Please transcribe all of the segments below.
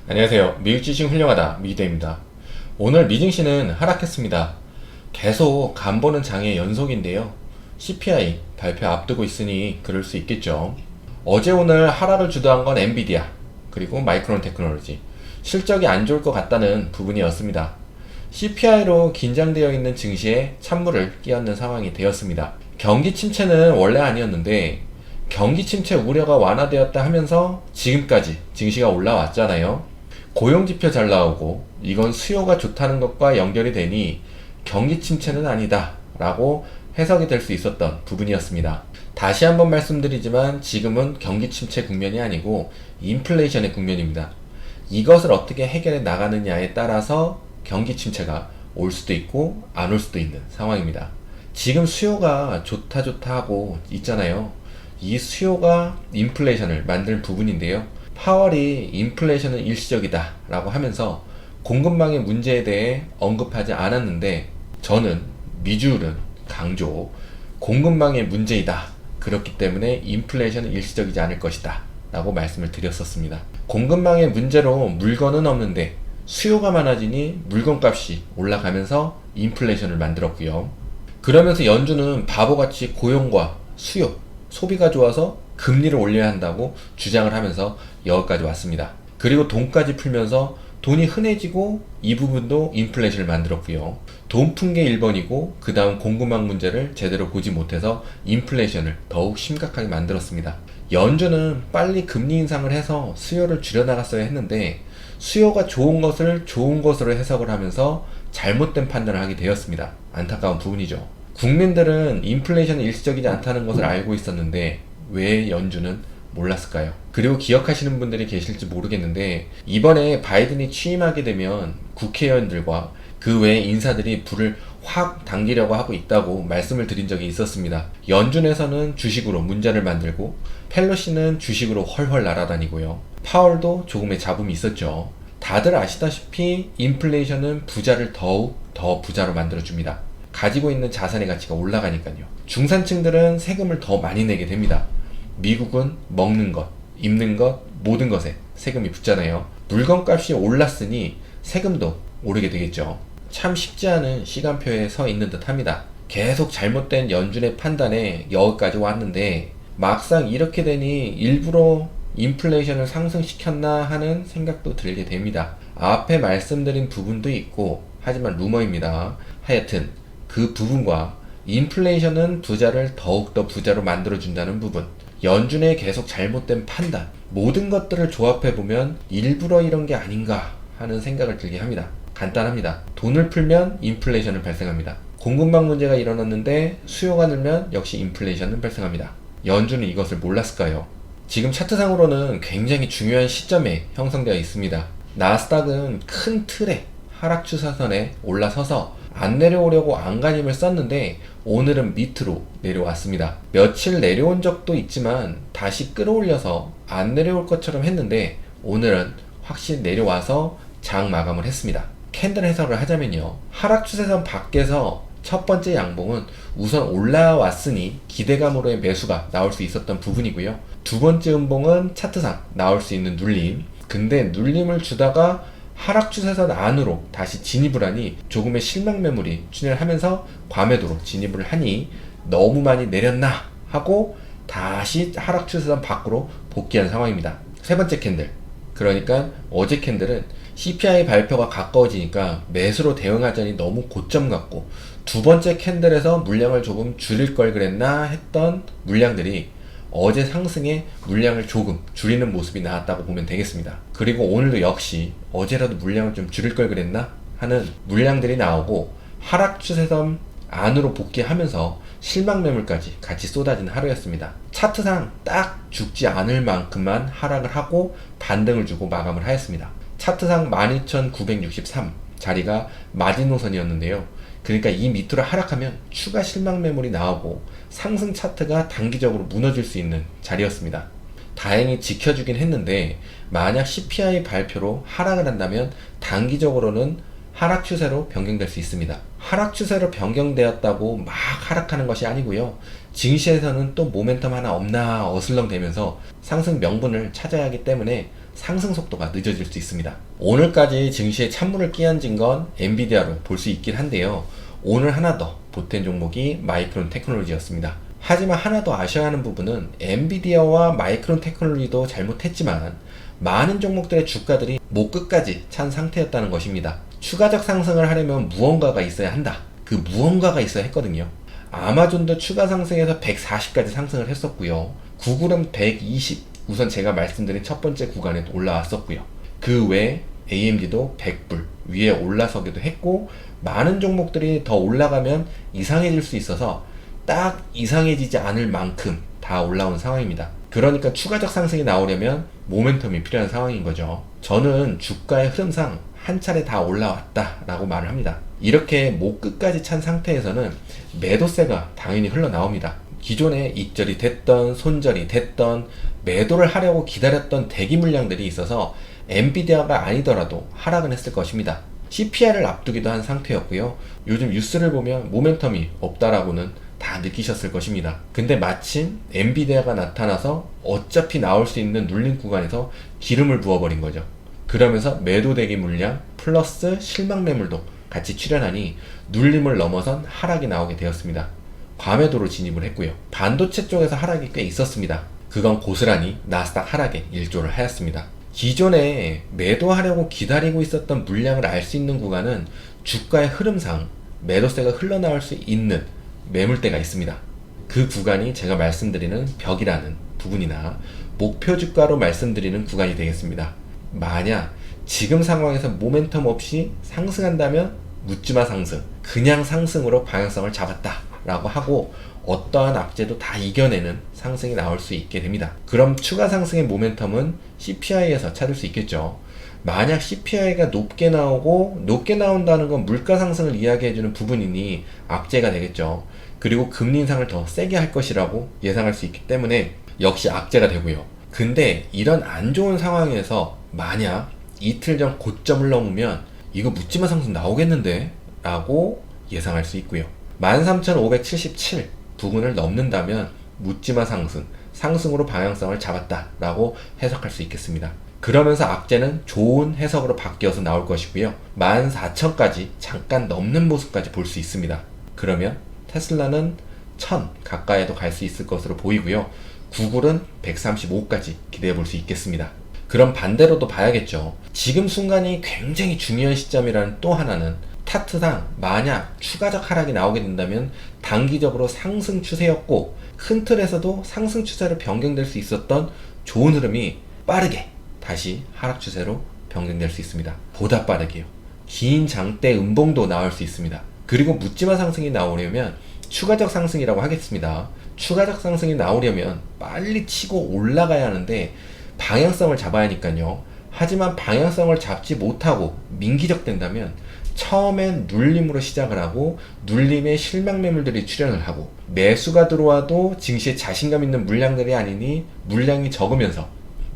안녕하세요. 미국 주식 훌륭하다 미기대입니다. 오늘 미증시는 하락했습니다. 계속 간보는 장의 연속인데요. CPI 발표 앞두고 있으니 그럴 수 있겠죠. 어제 오늘 하락을 주도한 건 엔비디아 그리고 마이크론 테크놀로지, 실적이 안 좋을 것 같다는 부분이었습니다. CPI로 긴장되어 있는 증시에 찬물을 끼얹는 상황이 되었습니다. 경기 침체는 원래 아니었는데 경기 침체 우려가 완화되었다 하면서 지금까지 증시가 올라왔잖아요. 고용지표 잘 나오고 이건 수요가 좋다는 것과 연결이 되니 경기 침체는 아니다 라고 해석이 될 수 있었던 부분이었습니다. 다시 한번 말씀드리지만 지금은 경기 침체 국면이 아니고 인플레이션의 국면입니다. 이것을 어떻게 해결해 나가느냐에 따라서 경기 침체가 올 수도 있고 안 올 수도 있는 상황입니다. 지금 수요가 좋다 하고 있잖아요. 이 수요가 인플레이션을 만드는 부분인데요. 파월이 인플레이션은 일시적이다 라고 하면서 공급망의 문제에 대해 언급하지 않았는데, 저는 미주는 강조 공급망의 문제이다, 그렇기 때문에 인플레이션은 일시적이지 않을 것이다 라고 말씀을 드렸었습니다. 공급망의 문제로 물건은 없는데 수요가 많아지니 물건값이 올라가면서 인플레이션을 만들었고요. 그러면서 연준은 바보같이 고용과 수요, 소비가 좋아서 금리를 올려야 한다고 주장을 하면서 여기까지 왔습니다. 그리고 돈까지 풀면서 돈이 흔해지고 이 부분도 인플레이션을 만들었고요. 돈 푼 게 1번이고 그 다음 공급망 문제를 제대로 보지 못해서 인플레이션을 더욱 심각하게 만들었습니다. 연준은 빨리 금리 인상을 해서 수요를 줄여나갔어야 했는데 수요가 좋은 것을 좋은 것으로 해석을 하면서 잘못된 판단을 하게 되었습니다. 안타까운 부분이죠. 국민들은 인플레이션은 일시적이지 않다는 것을 알고 있었는데 왜 연준은 몰랐을까요? 그리고 기억하시는 분들이 계실지 모르겠는데 이번에 바이든이 취임하게 되면 국회의원들과 그 외 인사들이 불을 확 당기려고 하고 있다고 말씀을 드린 적이 있었습니다. 연준에서는 주식으로 문제를 만들고 펠로시는 주식으로 헐헐 날아다니고요. 파월도 조금의 잡음이 있었죠. 다들 아시다시피 인플레이션은 부자를 더욱 더 부자로 만들어줍니다. 가지고 있는 자산의 가치가 올라가니까요. 중산층들은 세금을 더 많이 내게 됩니다. 미국은 먹는 것, 입는 것, 모든 것에 세금이 붙잖아요. 물건값이 올랐으니 세금도 오르게 되겠죠. 참 쉽지 않은 시간표에 서 있는 듯 합니다. 계속 잘못된 연준의 판단에 여기까지 왔는데 막상 이렇게 되니 일부러 인플레이션을 상승시켰나 하는 생각도 들게 됩니다. 앞에 말씀드린 부분도 있고 하지만 루머입니다. 하여튼 그 부분과 인플레이션은 부자를 더욱더 부자로 만들어준다는 부분, 연준의 계속 잘못된 판단, 모든 것들을 조합해보면 일부러 이런 게 아닌가 하는 생각을 들게 합니다. 간단합니다. 돈을 풀면 인플레이션은 발생합니다. 공급망 문제가 일어났는데 수요가 늘면 역시 인플레이션은 발생합니다. 연준은 이것을 몰랐을까요? 지금 차트상으로는 굉장히 중요한 시점에 형성되어 있습니다. 나스닥은 큰 틀의 하락 추세선에 올라서서 안 내려오려고 안간힘을 썼는데 오늘은 밑으로 내려왔습니다. 며칠 내려온 적도 있지만 다시 끌어올려서 안 내려올 것처럼 했는데 오늘은 확실히 내려와서 장 마감을 했습니다. 캔들 해석을 하자면요, 하락 추세선 밖에서 첫 번째 양봉은 우선 올라왔으니 기대감으로의 매수가 나올 수 있었던 부분이고요. 두 번째 음봉은 차트상 나올 수 있는 눌림, 근데 눌림을 주다가 하락 추세선 안으로 다시 진입을 하니 조금의 실망 매물이 출현하면서 과매도로 진입을 하니 너무 많이 내렸나 하고 다시 하락 추세선 밖으로 복귀한 상황입니다. 세 번째 캔들, 그러니까 어제 캔들은 CPI 발표가 가까워지니까 매수로 대응하자니 너무 고점 같고 두 번째 캔들에서 물량을 조금 줄일 걸 그랬나 했던 물량들이 어제 상승에 물량을 조금 줄이는 모습이 나왔다고 보면 되겠습니다. 그리고 오늘도 역시 어제라도 물량을 좀 줄일 걸 그랬나 하는 물량들이 나오고 하락 추세선 안으로 복귀하면서 실망 매물까지 같이 쏟아진 하루였습니다. 차트상 딱 죽지 않을 만큼만 하락을 하고 반등을 주고 마감을 하였습니다. 차트상 12,963 자리가 마지노선이었는데요. 그러니까 이 밑으로 하락하면 추가 실망 매물이 나오고 상승 차트가 단기적으로 무너질 수 있는 자리였습니다. 다행히 지켜주긴 했는데 만약 CPI 발표로 하락을 한다면 단기적으로는 하락 추세로 변경될 수 있습니다. 하락 추세로 변경되었다고 막 하락하는 것이 아니고요. 증시에서는 또 모멘텀 하나 없나 어슬렁대면서 상승 명분을 찾아야 하기 때문에 상승 속도가 늦어질 수 있습니다. 오늘까지 증시에 찬물을 끼얹은 건 엔비디아로 볼 수 있긴 한데요. 오늘 하나 더 보탠 종목이 마이크론 테크놀로지였습니다. 하지만 하나 더 아셔야 하는 부분은 엔비디아와 마이크론 테크놀로지도 잘못했지만 많은 종목들의 주가들이 목 끝까지 찬 상태였다는 것입니다. 추가적 상승을 하려면 무언가가 있어야 한다. 그 무언가가 있어야 했거든요. 아마존도 추가 상승해서 140까지 상승을 했었고요. 구글은 120, 우선 제가 말씀드린 첫 번째 구간에 올라왔었고요. 그 외에 AMD도 100불 위에 올라서기도 했고, 많은 종목들이 더 올라가면 이상해질 수 있어서 딱 이상해지지 않을 만큼 다 올라온 상황입니다. 그러니까 추가적 상승이 나오려면 모멘텀이 필요한 상황인 거죠. 저는 주가의 흐름상 한 차례 다 올라왔다 라고 말을 합니다. 이렇게 목 끝까지 찬 상태에서는 매도세가 당연히 흘러나옵니다. 기존에 익절이 됐던 손절이 됐던 매도를 하려고 기다렸던 대기 물량들이 있어서 엔비디아가 아니더라도 하락은 했을 것입니다. CPI를 앞두기도 한 상태였고요. 요즘 뉴스를 보면 모멘텀이 없다라고는 다 느끼셨을 것입니다. 근데 마침 엔비디아가 나타나서 어차피 나올 수 있는 눌림 구간에서 기름을 부어버린 거죠. 그러면서 매도 대기 물량 플러스 실망 매물도 같이 출현하니 눌림을 넘어선 하락이 나오게 되었습니다. 과매도로 진입을 했고요. 반도체 쪽에서 하락이 꽤 있었습니다. 그건 고스란히 나스닥 하락에 일조를 하였습니다. 기존에 매도하려고 기다리고 있었던 물량을 알 수 있는 구간은 주가의 흐름상 매도세가 흘러나올 수 있는 매물대가 있습니다. 그 구간이 제가 말씀드리는 벽이라는 부분이나 목표 주가로 말씀드리는 구간이 되겠습니다. 만약 지금 상황에서 모멘텀 없이 상승한다면 묻지마 상승, 그냥 상승으로 방향성을 잡았다 라고 하고 어떠한 악재도 다 이겨내는 상승이 나올 수 있게 됩니다. 그럼 추가 상승의 모멘텀은 CPI에서 찾을 수 있겠죠. 만약 CPI가 높게 나오고, 높게 나온다는 건 물가 상승을 이야기해주는 부분이니 악재가 되겠죠. 그리고 금리 인상을 더 세게 할 것이라고 예상할 수 있기 때문에 역시 악재가 되고요. 근데 이런 안 좋은 상황에서 만약 이틀 전 고점을 넘으면 이거 묻지마 상승 나오겠는데? 라고 예상할 수 있고요. 13,577 부근을 넘는다면 묻지마 상승, 상승으로 방향성을 잡았다 라고 해석할 수 있겠습니다. 그러면서 악재는 좋은 해석으로 바뀌어서 나올 것이고요. 14,000까지 잠깐 넘는 모습까지 볼 수 있습니다. 그러면 테슬라는 1000 가까이도 갈 수 있을 것으로 보이고요. 구글은 135까지 기대해 볼 수 있겠습니다. 그럼 반대로도 봐야겠죠. 지금 순간이 굉장히 중요한 시점이라는 또 하나는 차트상 만약 추가적 하락이 나오게 된다면 단기적으로 상승 추세였고 큰 틀에서도 상승 추세로 변경될 수 있었던 좋은 흐름이 빠르게 다시 하락 추세로 변경될 수 있습니다. 보다 빠르게요. 긴 장대 음봉도 나올 수 있습니다. 그리고 묻지마 상승이 나오려면 추가적 상승이라고 하겠습니다. 추가적 상승이 나오려면 빨리 치고 올라가야 하는데 방향성을 잡아야 하니까요. 하지만 방향성을 잡지 못하고 민기적 된다면 처음엔 눌림으로 시작을 하고 눌림에 실망 매물들이 출현을 하고 매수가 들어와도 증시에 자신감 있는 물량들이 아니니 물량이 적으면서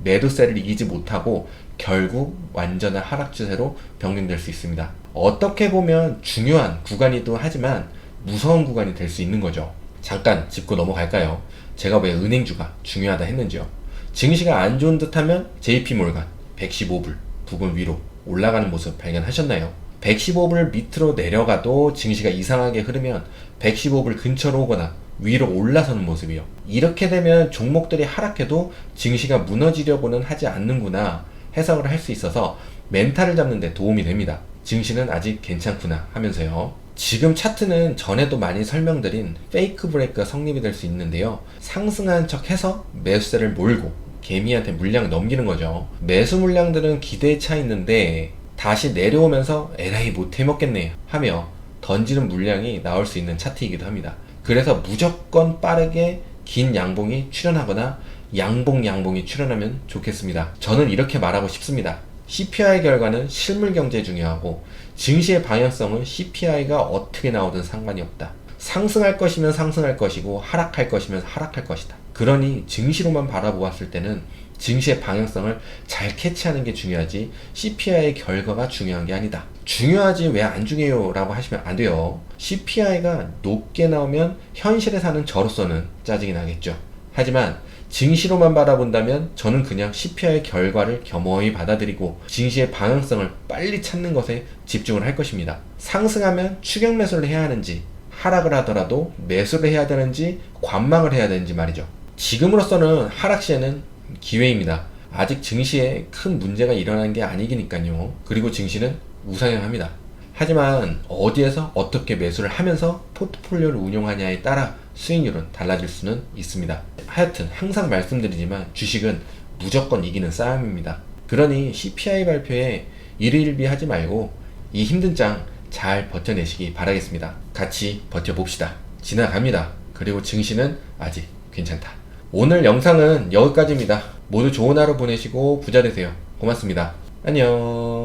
매도세를 이기지 못하고 결국 완전한 하락 추세로 변경될 수 있습니다. 어떻게 보면 중요한 구간이기도 하지만 무서운 구간이 될 수 있는 거죠. 잠깐 짚고 넘어갈까요? 제가 왜 은행주가 중요하다 했는지요. 증시가 안 좋은 듯하면 JP몰간 115불 부근 위로 올라가는 모습 발견하셨나요? 115불 밑으로 내려가도 증시가 이상하게 흐르면 115불 근처로 오거나 위로 올라서는 모습이요. 이렇게 되면 종목들이 하락해도 증시가 무너지려고는 하지 않는구나 해석을 할 수 있어서 멘탈을 잡는 데 도움이 됩니다. 증시는 아직 괜찮구나 하면서요. 지금 차트는 전에도 많이 설명드린 페이크 브레이크가 성립이 될 수 있는데요. 상승한 척 해서 매수세를 몰고 개미한테 물량을 넘기는 거죠. 매수 물량들은 기대에 차 있는데 다시 내려오면서 에라이 못 해먹겠네 하며 던지는 물량이 나올 수 있는 차트이기도 합니다. 그래서 무조건 빠르게 긴 양봉이 출현하거나 양봉이 출현하면 좋겠습니다. 저는 이렇게 말하고 싶습니다. CPI 결과는 실물 경제에 중요하고 증시의 방향성은 CPI가 어떻게 나오든 상관이 없다. 상승할 것이면 상승할 것이고 하락할 것이면 하락할 것이다. 그러니 증시로만 바라보았을 때는 증시의 방향성을 잘 캐치하는 게 중요하지 CPI의 결과가 중요한 게 아니다. 중요하지 왜 안 중요해요 라고 하시면 안 돼요. CPI가 높게 나오면 현실에 사는 저로서는 짜증이 나겠죠. 하지만 증시로만 바라본다면 저는 그냥 CPI 결과를 겸허히 받아들이고 증시의 방향성을 빨리 찾는 것에 집중을 할 것입니다. 상승하면 추격 매수를 해야 하는지, 하락을 하더라도 매수를 해야 되는지, 관망을 해야 되는지 말이죠. 지금으로서는 하락 시에는 기회입니다. 아직 증시에 큰 문제가 일어난 게 아니기니까요. 그리고 증시는 우상향합니다. 하지만 어디에서 어떻게 매수를 하면서 포트폴리오를 운용하냐에 따라 수익률은 달라질 수는 있습니다. 하여튼 항상 말씀드리지만 주식은 무조건 이기는 싸움입니다. 그러니 CPI 발표에 일희일비하지 말고 이 힘든 장 잘 버텨내시기 바라겠습니다. 같이 버텨봅시다. 지나갑니다. 그리고 증시는 아직 괜찮다. 오늘 영상은 여기까지입니다. 모두 좋은 하루 보내시고 부자 되세요. 고맙습니다. 안녕.